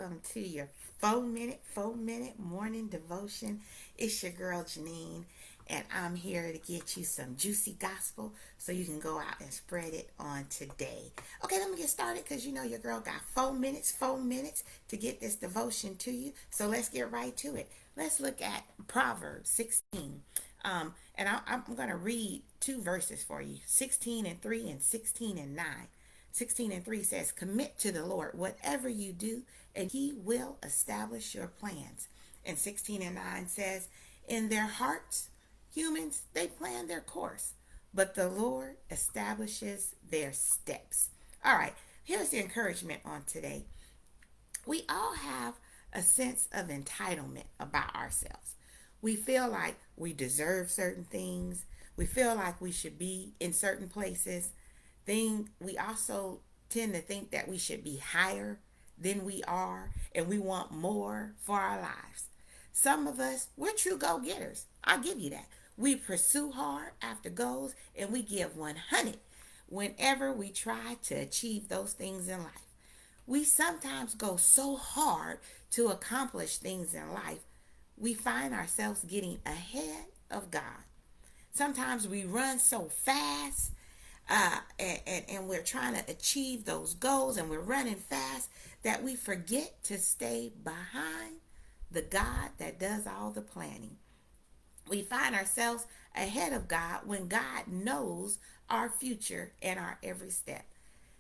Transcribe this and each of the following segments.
welcome to your 4 minute morning devotion. It's your girl Janine, and I'm here to get you some juicy gospel so you can go out and spread it on today. Okay, let me get started because you know your girl got 4 minutes to get this devotion to you. So let's get right to it. Let's look at Proverbs 16. I'm going to read two verses for you, 16 and 3 and 16 and 9. 16 and 3 says, commit to the Lord whatever you do, and he will establish your plans. And 16 and 9 says, in their hearts, humans, they plan their course, but the Lord establishes their steps. All right, here's the encouragement on today. We all have a sense of entitlement about ourselves. We feel like we deserve certain things. We feel like we should be in certain places. We also tend to think that we should be higher than we are, and we want more for our lives. Some of us, we're true go-getters. I'll give you that. We pursue hard after goals, and we give 100 whenever we try to achieve those things in life. We sometimes go so hard to accomplish things in life, we find ourselves getting ahead of God. Sometimes we run so fast, and we're trying to achieve those goals, and we're running fast that we forget to stay behind the God that does all the planning. We find ourselves ahead of God when God knows our future and our every step.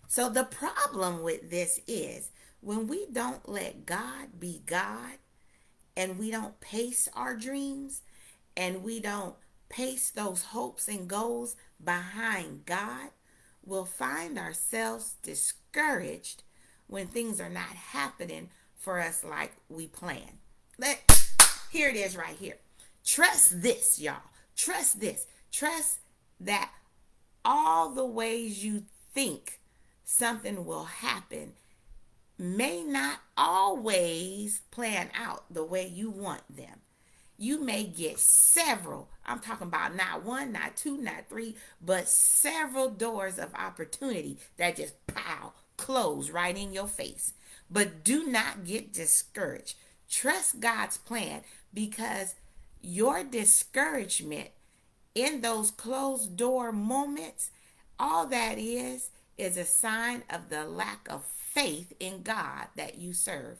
So the problem with this is when we don't let God be God, and we don't pace our dreams, and we don't pace those hopes and goals behind God, we'll find ourselves discouraged when things are not happening for us like we plan. Here it is right here. Trust this, y'all. Trust this. Trust that all the ways you think something will happen may not always plan out the way you want them. You may get several, I'm talking about not one, not two, not three, but several doors of opportunity that just close right in your face. But do not get discouraged. Trust God's plan, because your discouragement in those closed door moments, all that is a sign of the lack of faith in God that you serve.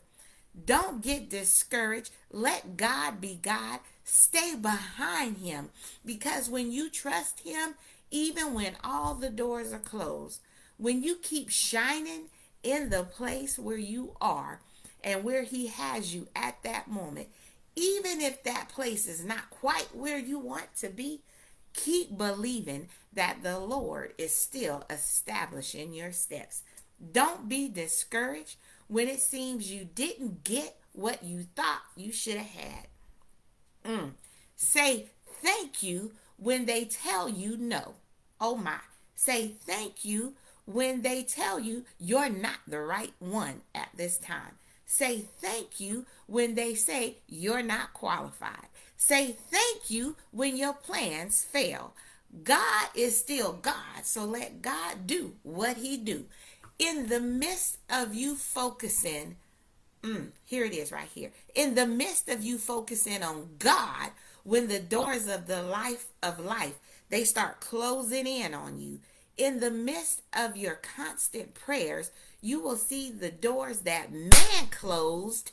Don't get discouraged. Let God be God. Stay behind him, because when you trust him, even when all the doors are closed, when you keep shining in the place where you are and where he has you at that moment, even if that place is not quite where you want to be, keep believing that the Lord is still establishing your steps. Don't be discouraged when it seems you didn't get what you thought you should have had. Say thank you when they tell you no. Oh my. Say thank you when they tell you you're not the right one at this time. Say thank you when they say you're not qualified. Say thank you when your plans fail. God is still God, so let God do what he do. In the midst of you focusing, here it is right here. In the midst of you focusing on God, when the doors of the life, they start closing in on you. In the midst of your constant prayers, you will see the doors that man closed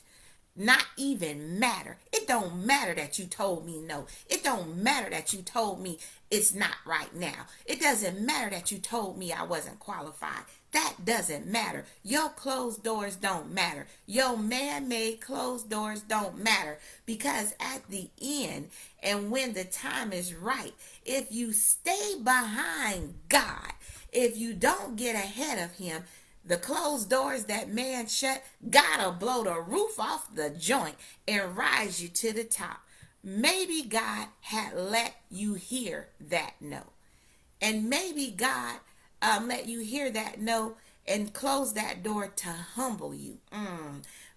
not even matter. It don't matter that you told me no. It don't matter that you told me it's not right now. It doesn't matter that you told me I wasn't qualified. That doesn't matter. Your closed doors don't matter. Your man-made closed doors don't matter, because at the end, and when the time is right, if you stay behind God, if you don't get ahead of him, the closed doors that man shut, God'll blow the roof off the joint and rise you to the top. Maybe God had let you hear that no. And maybe God let you hear that no and close that door to humble you.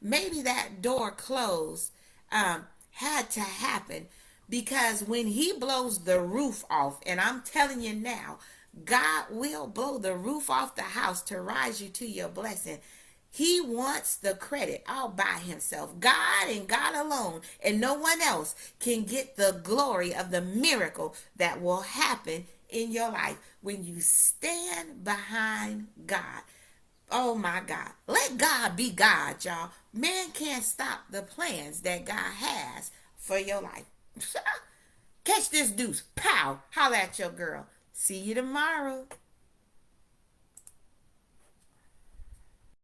Maybe that door closed had to happen, because when he blows the roof off, and I'm telling you now, God will blow the roof off the house to rise you to your blessing. He wants the credit all by himself. God and God alone, and no one else can get the glory of the miracle that will happen in your life when you stand behind God. Oh my God. Let God be God, y'all. Man can't stop the plans that God has for your life. Catch this deuce. Pow. Holla at your girl. See you tomorrow.